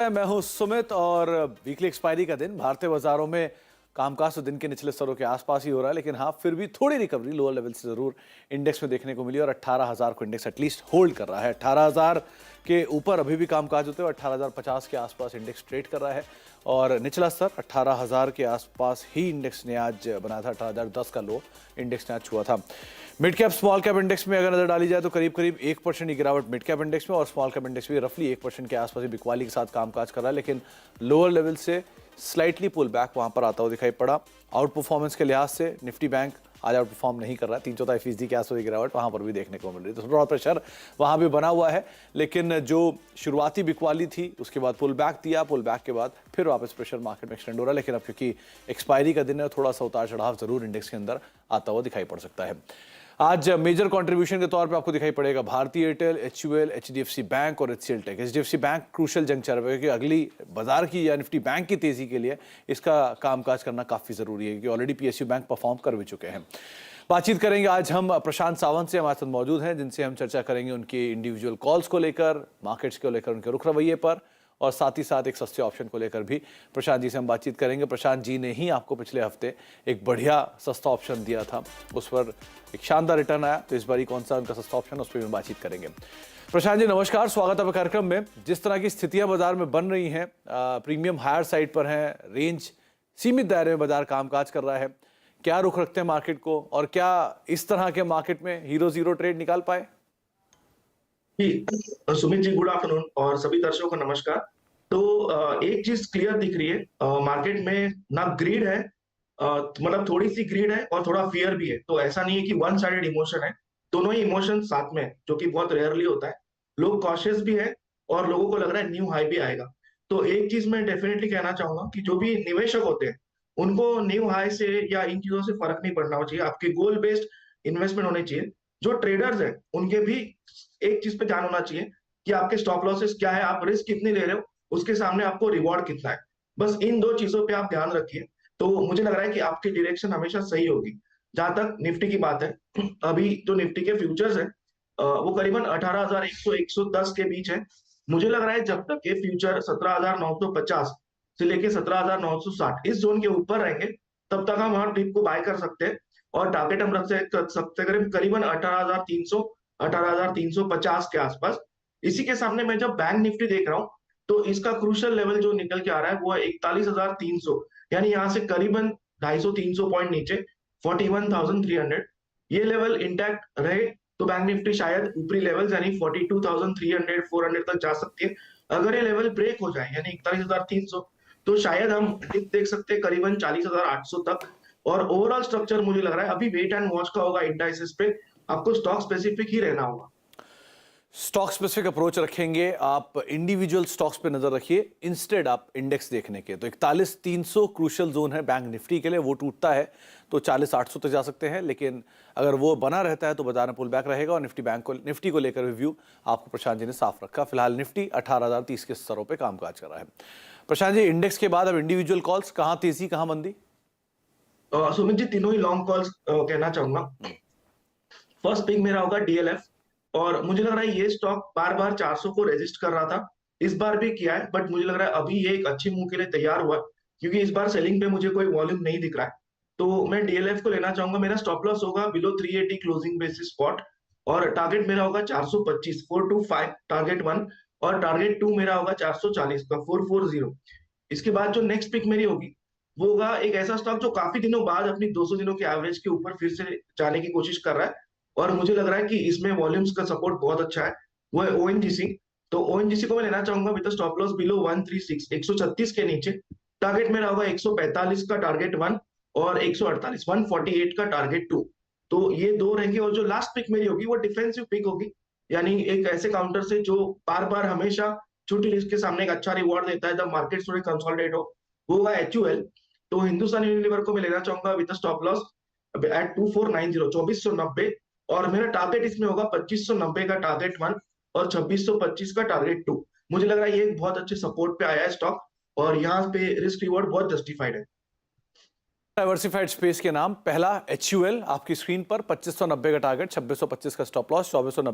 मैं हूं सुमित और वीकली एक्सपायरी का दिन भारतीय बाजारों में कामकाज तो दिन के निचले स्तरों के आसपास ही हो रहा है, लेकिन हाँ फिर भी थोड़ी रिकवरी लोअर लेवल से जरूर इंडेक्स में देखने को मिली और 18,000 को इंडेक्स एटलीस्ट होल्ड कर रहा है। 18,000 के ऊपर अभी भी कामकाज होते हुए 18,050 के आसपास इंडेक्स ट्रेड कर रहा है और निचला स्तर 18,000 के आसपास ही इंडेक्स ने आज बनाया था। 18,010 का लो इंडेक्स ने आज छुआ था। Mid cap small cap index में अगर नजर डाली जाए तो करीब करीब 1% की गिरावट मिड कैप इंडेक्स में और स्मॉल कैप इंडेक्स भी रफली 1% के आसपास ही बिकवाली के साथ कामकाज कर रहा है, लेकिन लोअर लेवल से स्लाइटली पुल बैक वहां पर आता हुआ दिखाई पड़ा। आउट परफॉर्मेंस के लिहाज से निफ्टी बैंक आज आउट परफॉर्म नहीं कर रहा है। 3/4% के आसपास गिरावट वहां पर भी देखने को मिल रही है, तो थोड़ा प्रेशर वहां भी बना हुआ है, लेकिन जो शुरुआती बिकवाली थी उसके बाद पुल बैक दिया, पुल बैक के बाद फिर वापस प्रेशर मार्केट में एक्सटेंड हो रहा है। लेकिन अब क्योंकि एक्सपायरी का दिन है, थोड़ा सा उतार चढ़ाव जरूर इंडेक्स के अंदर आता हुआ दिखाई पड़ सकता है। आज मेजर कंट्रीब्यूशन के तौर पे आपको दिखाई पड़ेगा Bharti Airtel, HUL, HDFC bank और HCL tech. HDFC bank crucial जंग चल रहा है क्योंकि अगली बाजार की या निफ्टी बैंक की तेजी के लिए इसका कामकाज करना काफी जरूरी है, क्योंकि ऑलरेडी PSU बैंक परफॉर्म कर भी चुके हैं। बातचीत करेंगे आज हम प्रशांत सावंत से, हमारे साथ मौजूद हैं, जिनसे हम चर्चा करेंगे उनके इंडिविजुअल कॉल्स को लेकर, मार्केट्स को लेकर, उनके रुख रवैये पर और साथ ही साथ एक सस्ते ऑप्शन को लेकर भी प्रशांत जी से हम बातचीत करेंगे। प्रशांत जी ने ही आपको पिछले हफ्ते एक बढ़िया सस्ता ऑप्शन दिया था, उस पर एक शानदार रिटर्न आया, तो इस बार कौन सा उनका सस्ता ऑप्शन, उस पर भी बातचीत करेंगे। प्रशांत जी नमस्कार, स्वागत है कार्यक्रम में। जिस तरह की स्थितियां बाजार में बन रही हैं, प्रीमियम हायर साइड पर हैं, रेंज सीमित दायरे में बाजार कामकाज कर रहा है, क्या रुख रखते हैं मार्केट को और क्या इस तरह के मार्केट में हीरो जीरो ट्रेड निकाल पाए? जी, सुमित जी गुड आफ्टरनून और सभी दर्शकों को नमस्कार। तो एक चीज क्लियर दिख रही है, मार्केट में ना ग्रीड है, मतलब थोड़ी सी ग्रीड है और थोड़ा फियर भी है। तो ऐसा नहीं है कि वन साइडेड इमोशन है, दोनों ही इमोशन साथ में है, जो कि बहुत रेयरली होता है। लोग कॉशियस भी है और लोगों को लग रहा है न्यू हाई भी आएगा। तो एक चीज मैं डेफिनेटली कहना चाहूंगा कि जो भी निवेशक होते हैं उनको न्यू हाई से या इन चीजों से फर्क नहीं पड़ना चाहिए। आपके गोल बेस्ड इन्वेस्टमेंट होने चाहिए। जो ट्रेडर्स हैं उनके भी एक चीज पे ध्यान होना चाहिए कि आपके स्टॉप लॉसेस क्या है, आप रिस्क कितनी ले रहे हो, उसके सामने आपको रिवॉर्ड कितना है। बस इन दो चीजों पे आप ध्यान रखिए, तो मुझे लग रहा है कि आपकी डायरेक्शन हमेशा सही होगी। जहां तक निफ्टी की बात है, अभी जो निफ्टी के फ्यूचर्स है वो करीबन 18,100 110 के बीच है। मुझे लग रहा है जब तक ये फ्यूचर 17,950 से लेके 17,960 इस जोन के ऊपर रहेंगे, तब तक हम वहां डिप को बाय कर सकते हैं और टारगेट हम रख सकते हैं करीबन 18,300 18,350 के आसपास। इसी के सामने मैं जब बैंक निफ्टी देख रहा हूं, तो इसका क्रूशियल लेवल जो निकल के आ रहा है वो है 41,300, यानी यहाँ से करीबन 250-300 पॉइंट नीचे 41,300। ये लेवल इंटैक्ट रहे तो बैंक निफ्टी शायद ऊपरी लेवल यानी 42,300 400 तक जा सकती है। अगर ये लेवल ब्रेक हो जाए यानी 41,300, तो शायद हम डिप देख सकते हैं करीबन 40,800 तक। और ओवरऑल स्ट्रक्चर मुझे लग रहा है अभी वेट एंड वॉच का होगा। इंडाइसिस पे आपको स्टॉक स्पेसिफिक ही रहना होगा। स्टॉक स्पेसिफिक अप्रोच रखेंगे आप, इंडिविजुअल स्टॉक्स पे नजर रखिए इंस्टेड आप इंडेक्स देखने के। तो 41,300 क्रूशियल जोन है बैंक निफ्टी के लिए, वो टूटता है तो 40,800 तक जा सकते हैं, लेकिन अगर वो बना रहता है तो बाजार में पुल बैक रहेगा। और निफ्टी को लेकर रिव्यू आपको प्रशांत जी ने साफ रखा। फिलहाल निफ्टी 18,030 के स्तरों पर कामकाज कर रहा है। प्रशांत जी, इंडेक्स के बाद अब इंडिविजुअल कॉल्स, कहाँ तेजी कहाँ मंदी? सुमित जी तीनों ही लॉन्ग कॉल्स कहना चाहूंगा। फर्स्ट पिक मेरा होगा DLF, और मुझे लग रहा है ये स्टॉक बार बार 400 को रेजिस्ट कर रहा था, इस बार भी किया है, बट मुझे लग रहा है अभी ये एक अच्छी मूव के लिए तैयार हुआ, क्योंकि इस बार सेलिंग पे मुझे कोई वॉल्यूम नहीं दिख रहा है। तो मैं DLF को लेना चाहूंगा। मेरा स्टॉप लॉस होगा बिलो 380 क्लोजिंग बेसिस स्पॉट, और टारगेट मेरा होगा 425 425 टारगेट 1, और टारगेट 2 मेरा होगा 440 का 440। इसके बाद जो नेक्स्ट पिक मेरी होगी वो होगा एक ऐसा स्टॉक जो काफी दिनों बाद अपनी 200 दिनों के एवरेज के ऊपर फिर से जाने की कोशिश कर रहा है, और मुझे लग रहा है कि इसमें वॉल्यूम्स का सपोर्ट बहुत अच्छा है। वो है ONGC। तो ONGC को मैं लेना चाहूंगा विद स्टॉप लॉस बिलो 136 136 के नीचे। टारगेट मेरा होगा 145 का टारगेट 1, और 148 148 का टारगेट 2। तो ये दो रहेंगे, और जो लास्ट पिक मेरी होगी वो डिफेंसिव पिक होगी, यानी एक ऐसे काउंटर से जो बार बार हमेशा छोटी रिस्क के सामने एक अच्छा रिवॉर्ड देता है जब मार्केट थोड़ी कंसोलिडेट हो, वो होगा HUL। तो हिंदुस्तान यूनिलीवर को मैं लेना चाहूंगा विद स्टॉप लॉस एट 2490 2490, और मेरा टारगेट इसमें होगा 2590 का टारगेट 1, और 2625 का टारगेट 2। मुझे लग रहा है ये एक बहुत अच्छे सपोर्ट पे आया है स्टॉक, और यहाँ पे रिस्क रिवॉर्ड बहुत जस्टिफाइड है। डाइवर्सिफाइड स्पेस के नाम, पहला HUL आपकी स्क्रीन पर 2590 का टारगेट, 2625 का स्टॉप लॉस, 2490